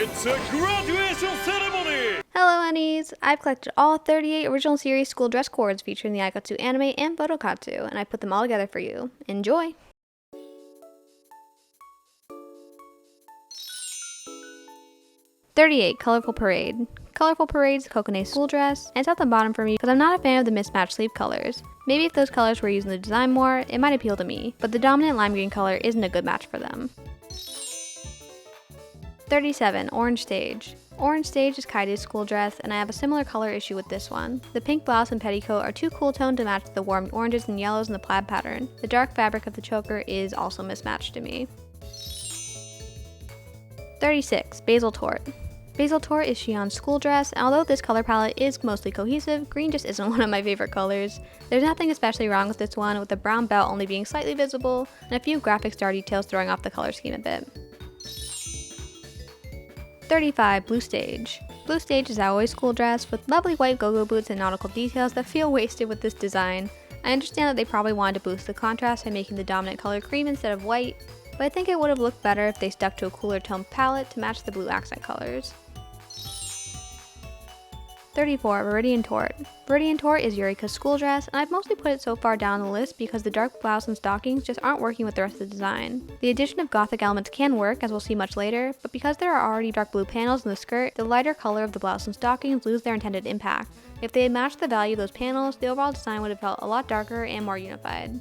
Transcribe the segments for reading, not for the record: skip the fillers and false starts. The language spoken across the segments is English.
It's a graduation ceremony! Hello honeys! I've collected all 38 original series school dress coords featuring the Aikatsu anime and Photokatsu, and I put them all together for you. Enjoy! "38 Colorful Parade." Colorful Parade's Kokone school dress, and it's at the bottom for me because I'm not a fan of the mismatched sleeve colors. Maybe if those colors were used in the design more, it might appeal to me, but the dominant lime green color isn't a good match for them. 37 Orange Stage. Orange Stage is Kaide's school dress, and I have a similar color issue with this one. The pink blouse and petticoat are too cool toned to match the warm oranges and yellows in the plaid pattern. The dark fabric of the choker is also mismatched to me. 36 Basil Torte. Basil Torte is Shion's school dress, and although this color palette is mostly cohesive, green just isn't one of my favorite colors. There's nothing especially wrong with this one, with the brown belt only being slightly visible, and a few graphic star details throwing off the color scheme a bit. 35 Blue Stage. Blue Stage is Aoi's school dress, with lovely white go-go boots and nautical details that feel wasted with this design. I understand that they probably wanted to boost the contrast by making the dominant color cream instead of white, but I think it would have looked better if they stuck to a cooler tone palette to match the blue accent colors. 34 Viridian Torte. Viridian Torte is Eureka's school dress, and I've mostly put it so far down the list because the dark blouse and stockings just aren't working with the rest of the design. The addition of gothic elements can work, as we'll see much later, but because there are already dark blue panels in the skirt, the lighter color of the blouse and stockings lose their intended impact. If they had matched the value of those panels, the overall design would have felt a lot darker and more unified.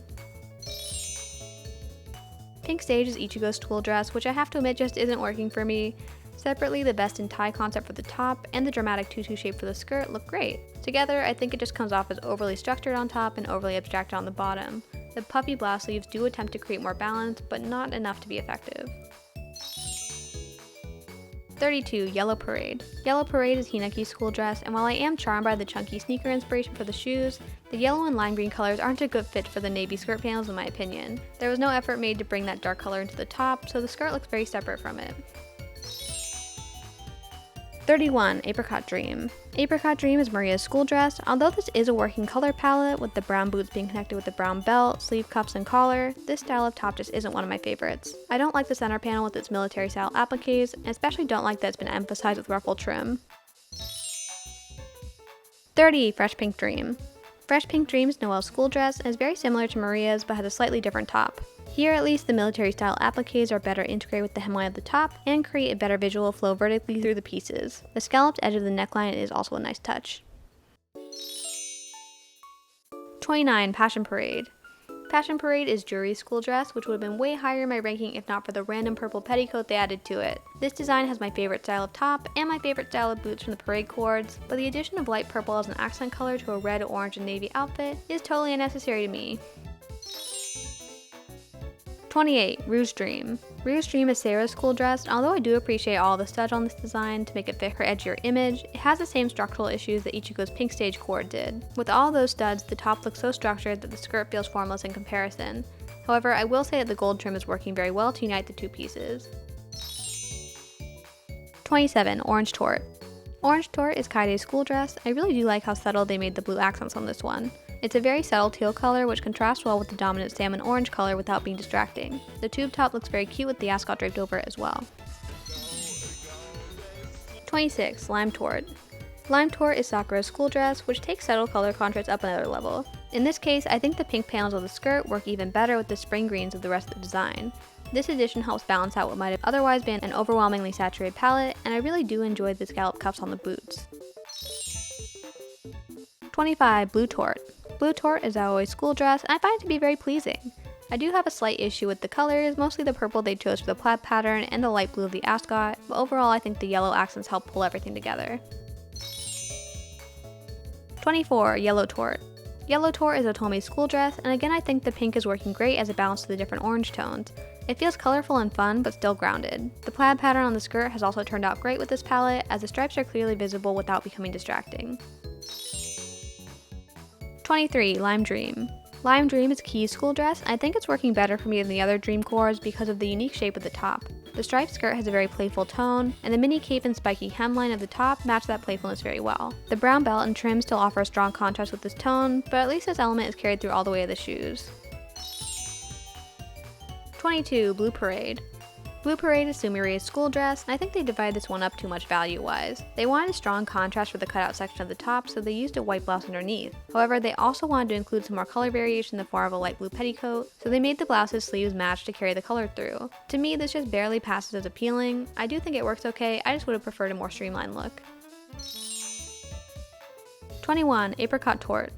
Pink Stage is Ichigo's school dress, which I have to admit just isn't working for me. Separately, the vest and tie concept for the top and the dramatic tutu shape for the skirt look great. Together, I think it just comes off as overly structured on top and overly abstracted on the bottom. The puffy blouse sleeves do attempt to create more balance, but not enough to be effective. 32 Yellow Parade. Yellow Parade is Hinaki's school dress, and while I am charmed by the chunky sneaker inspiration for the shoes, the yellow and lime green colors aren't a good fit for the navy skirt panels in my opinion. There was no effort made to bring that dark color into the top, so the skirt looks very separate from it. 31 Apricot Dream. Apricot Dream is Maria's school dress. Although this is a working color palette, with the brown boots being connected with the brown belt, sleeve cuffs, and collar, this style of top just isn't one of my favorites. I don't like the center panel with its military style appliques, and especially don't like that it's been emphasized with ruffle trim. 30 Fresh Pink Dream. Fresh Pink Dream is Noelle's school dress and is very similar to Maria's but has a slightly different top. Here at least the military style appliques are better integrated with the hemline of the top and create a better visual flow vertically through the pieces. The scalloped edge of the neckline is also a nice touch. 29 Passion Parade. Passion Parade is Jury's school dress, which would have been way higher in my ranking if not for the random purple petticoat they added to it. This design has my favorite style of top and my favorite style of boots from the parade coords, but the addition of light purple as an accent color to a red, orange, and navy outfit is totally unnecessary to me. 28 Rouge Dream. Rouge Dream is Sarah's school dress, and although I do appreciate all the studs on this design to make it fit her edgier image, it has the same structural issues that Ichigo's Pink Stage coord did. With all those studs, the top looks so structured that the skirt feels formless in comparison. However, I will say that the gold trim is working very well to unite the two pieces. 27 Orange Torte. Orange Torte is Kaide's school dress. I really do like how subtle they made the blue accents on this one. It's a very subtle teal color which contrasts well with the dominant salmon orange color without being distracting. The tube top looks very cute with the ascot draped over it as well. 26 Lime Torte. Lime Torte is Sakura's school dress, which takes subtle color contrast up another level. In this case, I think the pink panels of the skirt work even better with the spring greens of the rest of the design. This addition helps balance out what might have otherwise been an overwhelmingly saturated palette, and I really do enjoy the scallop cuffs on the boots. 25 Blue Torte. Blue Torte is Aoi's school dress, and I find it to be very pleasing. I do have a slight issue with the colors, mostly the purple they chose for the plaid pattern and the light blue of the ascot, but overall I think the yellow accents help pull everything together. 24 Yellow Torte. Yellow Torte is Otome's school dress, and again I think the pink is working great as a balance to the different orange tones. It feels colorful and fun, but still grounded. The plaid pattern on the skirt has also turned out great with this palette, as the stripes are clearly visible without becoming distracting. 23 Lime Dream. Lime Dream is Key's school dress, and I think it's working better for me than the other dream cores because of the unique shape of the top. The striped skirt has a very playful tone, and the mini cape and spiky hemline of the top match that playfulness very well. The brown belt and trim still offer a strong contrast with this tone, but at least this element is carried through all the way of the shoes. 22 Blue Parade. Blue Parade is Sumiri's school dress, and I think they divided this one up too much value-wise. They wanted a strong contrast for the cutout section of the top, so they used a white blouse underneath. However, they also wanted to include some more color variation in the form of a light blue petticoat, so they made the blouse's sleeves match to carry the color through. To me, this just barely passes as appealing. I do think it works okay, I just would have preferred a more streamlined look. 21. Apricot Torte.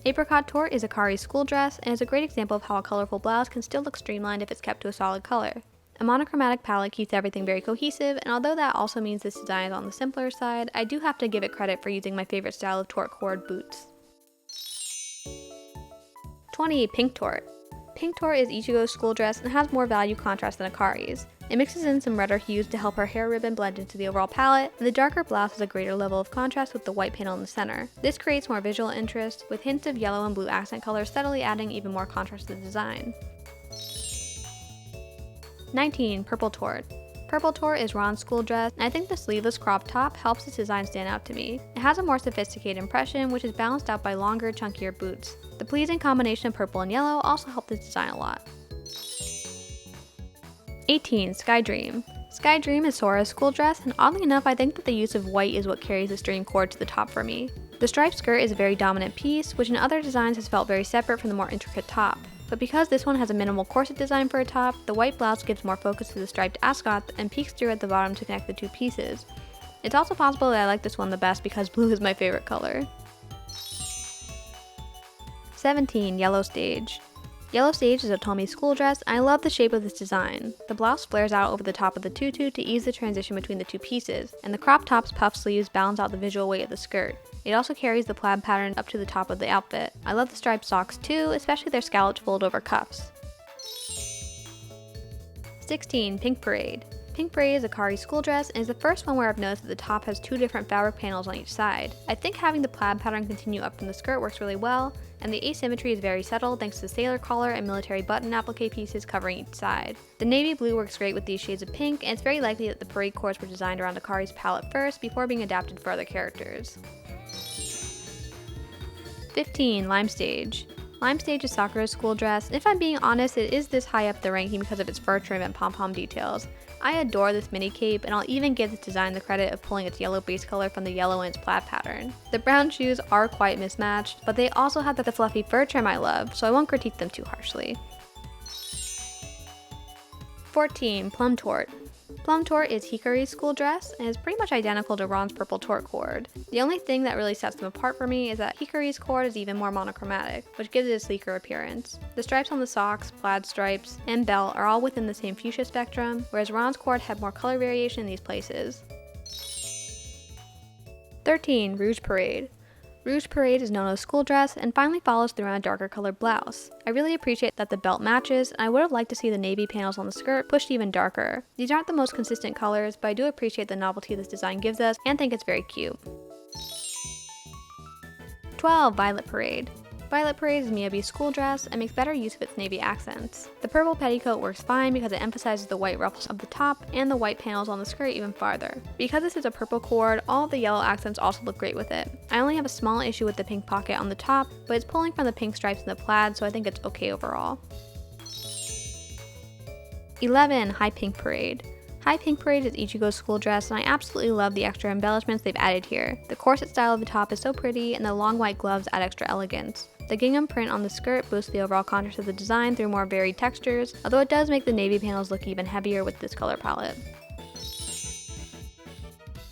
Apricot Torte is Akari's school dress, and is a great example of how a colorful blouse can still look streamlined if it's kept to a solid color. A monochromatic palette keeps everything very cohesive, and although that also means this design is on the simpler side, I do have to give it credit for using my favorite style of Torte coord boots. 20. Pink Torte. Pink Torte is Ichigo's school dress and has more value contrast than Akari's. It mixes in some redder hues to help her hair ribbon blend into the overall palette, and the darker blouse has a greater level of contrast with the white panel in the center. This creates more visual interest, with hints of yellow and blue accent colors steadily adding even more contrast to the design. 19. Purple Torte. Purple Torte is Ron's school dress, and I think the sleeveless crop top helps this design stand out to me. It has a more sophisticated impression, which is balanced out by longer, chunkier boots. The pleasing combination of purple and yellow also helped this design a lot. 18. Sky Dream. Sky Dream is Sora's school dress, and oddly enough I think that the use of white is what carries this dream coord to the top for me. The striped skirt is a very dominant piece, which in other designs has felt very separate from the more intricate top. But because this one has a minimal corset design for a top, the white blouse gives more focus to the striped ascot and peeks through at the bottom to connect the two pieces. It's also possible that I like this one the best because blue is my favorite color. 17. Yellow Stage. Yellow Stage is Otomi's school dress, and I love the shape of this design. The blouse flares out over the top of the tutu to ease the transition between the two pieces, and the crop top's puff sleeves balance out the visual weight of the skirt. It also carries the plaid pattern up to the top of the outfit. I love the striped socks too, especially their scalloped fold-over cuffs. 16. Pink Parade. Pink Parade is Akari's school dress, and is the first one where I've noticed that the top has two different fabric panels on each side. I think having the plaid pattern continue up from the skirt works really well, and the asymmetry is very subtle thanks to the sailor collar and military button applique pieces covering each side. The navy blue works great with these shades of pink, and it's very likely that the parade cords were designed around Akari's palette first before being adapted for other characters. 15. Lime Stage. Lime Stage is Sakura's school dress, and if I'm being honest, it is this high up the ranking because of its fur trim and pom-pom details. I adore this mini cape, and I'll even give this design the credit of pulling its yellow base color from the yellow in its plaid pattern. The brown shoes are quite mismatched, but they also have the fluffy fur trim I love, so I won't critique them too harshly. 14. Plum Torte. Plum Torte is Hikari's school dress, and is pretty much identical to Ron's purple Torte coord. The only thing that really sets them apart for me is that Hikari's coord is even more monochromatic, which gives it a sleeker appearance. The stripes on the socks, plaid stripes, and belt are all within the same fuchsia spectrum, whereas Ron's coord had more color variation in these places. 13. Rouge Parade. Rouge Parade is Nono's school dress and finally follows through on a darker colored blouse. I really appreciate that the belt matches, and I would have liked to see the navy panels on the skirt pushed even darker. These aren't the most consistent colors, but I do appreciate the novelty this design gives us and think it's very cute. 12. Violet Parade. Violet Parade is Miyabi's school dress and makes better use of its navy accents. The purple petticoat works fine because it emphasizes the white ruffles of the top and the white panels on the skirt even farther. Because this is a purple coord, all of the yellow accents also look great with it. I only have a small issue with the pink pocket on the top, but it's pulling from the pink stripes in the plaid, so I think it's okay overall. 11. High Pink Parade. High Pink Parade is Ichigo's school dress, and I absolutely love the extra embellishments they've added here. The corset style of the top is so pretty, and the long white gloves add extra elegance. The gingham print on the skirt boosts the overall contrast of the design through more varied textures, although it does make the navy panels look even heavier with this color palette.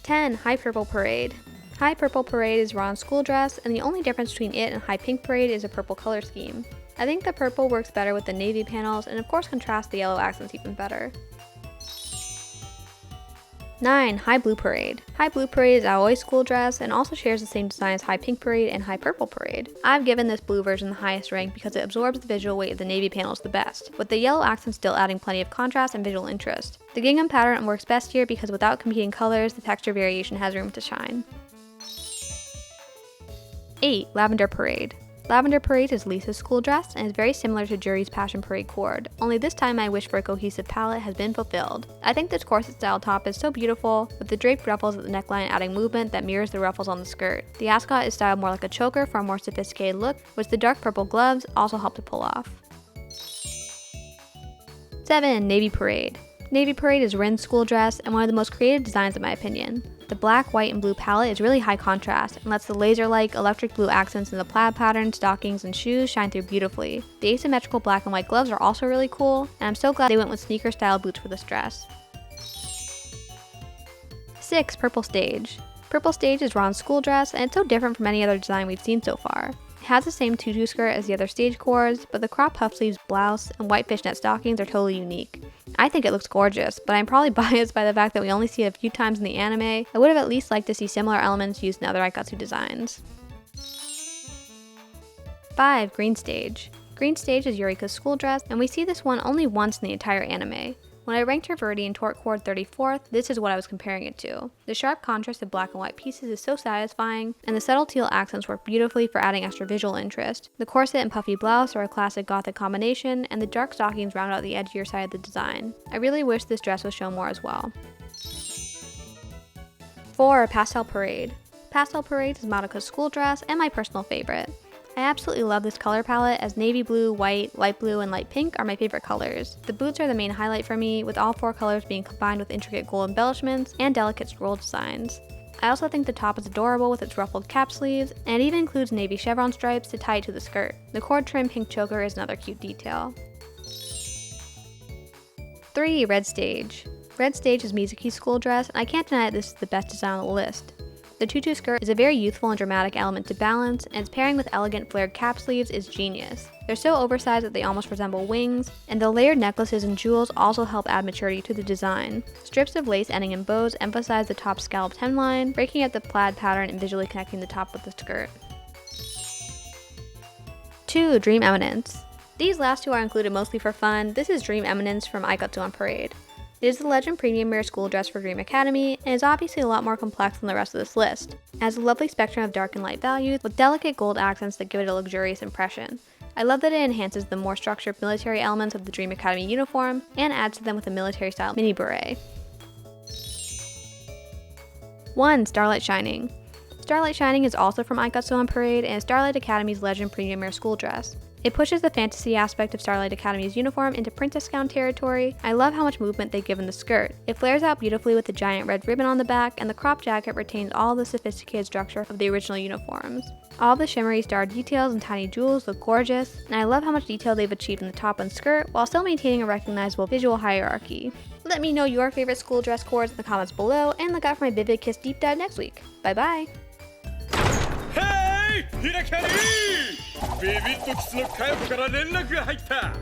10. High Purple Parade. High Purple Parade is Ron's school dress, and the only difference between it and High Pink Parade is a purple color scheme. I think the purple works better with the navy panels, and of course contrasts the yellow accents even better. 9. High Blue Parade. High Blue Parade is Aoi's school dress and also shares the same design as High Pink Parade and High Purple Parade. I've given this blue version the highest rank because it absorbs the visual weight of the navy panels the best, with the yellow accents still adding plenty of contrast and visual interest. The gingham pattern works best here because without competing colors, the texture variation has room to shine. 8. Lavender Parade. Lavender Parade is Lisa's school dress and is very similar to Juri's Passion Parade coord, only this time my wish for a cohesive palette has been fulfilled. I think this corset style top is so beautiful, with the draped ruffles at the neckline adding movement that mirrors the ruffles on the skirt. The ascot is styled more like a choker for a more sophisticated look, which the dark purple gloves also help to pull off. 7. Navy Parade. Navy Parade is Rin's school dress and one of the most creative designs in my opinion. The black, white, and blue palette is really high contrast and lets the laser-like electric blue accents in the plaid pattern, stockings, and shoes shine through beautifully. The asymmetrical black and white gloves are also really cool, and I'm so glad they went with sneaker-style boots for this dress. 6. Purple Stage. Purple Stage is Ron's school dress, and it's so different from any other design we've seen so far. It has the same tutu skirt as the other stage coords, but the crop puff sleeves, blouse, and white fishnet stockings are totally unique. I think it looks gorgeous, but I'm probably biased by the fact that we only see it a few times in the anime. I would have at least liked to see similar elements used in other Aikatsu designs. 5. Green Stage. Green Stage is Eureka's school dress, and we see this one only once in the entire anime. When I ranked her Viridian Torte coord 34th, this is what I was comparing it to. The sharp contrast of black and white pieces is so satisfying, and the subtle teal accents work beautifully for adding extra visual interest. The corset and puffy blouse are a classic gothic combination, and the dark stockings round out the edgier side of the design. I really wish this dress was shown more as well. 4. Pastel Parade. Pastel Parade is Madoka's school dress and my personal favorite. I absolutely love this color palette as navy blue, white, light blue, and light pink are my favorite colors. The boots are the main highlight for me, with all 4 colors being combined with intricate gold embellishments and delicate scroll designs. I also think the top is adorable with its ruffled cap sleeves, and it even includes navy chevron stripes to tie it to the skirt. The cord trim pink choker is another cute detail. 3. Red Stage. Red Stage is Mizuki's school dress, and I can't deny that this is the best design on the list. The tutu skirt is a very youthful and dramatic element to balance, and its pairing with elegant flared cap sleeves is genius. They're so oversized that they almost resemble wings, and the layered necklaces and jewels also help add maturity to the design. Strips of lace ending in bows emphasize the top's scalloped hemline, breaking up the plaid pattern and visually connecting the top with the skirt. 2. Dream Eminence. These last 2 are included mostly for fun. This is Dream Eminence from Aikatsu on Parade. It is the Legend Premium Mirror school dress for Dream Academy, and is obviously a lot more complex than the rest of this list. It has a lovely spectrum of dark and light values, with delicate gold accents that give it a luxurious impression. I love that it enhances the more structured military elements of the Dream Academy uniform, and adds to them with a military-style mini beret. 1. Starlight Shining. Starlight Shining is also from Aikatsu on Parade, and is Starlight Academy's Legend Premium Mirror school dress. It pushes the fantasy aspect of Starlight Academy's uniform into princess gown territory. I love how much movement they give in the skirt. It flares out beautifully with the giant red ribbon on the back, and the crop jacket retains all the sophisticated structure of the original uniforms. All the shimmery star details and tiny jewels look gorgeous, and I love how much detail they've achieved in the top and skirt while still maintaining a recognizable visual hierarchy. Let me know your favorite school dress coords in the comments below, and look out for my Vivid Kiss deep dive next week. Bye bye! Hey! 開かれ！ビビッとキスのカヤコから連絡が入った！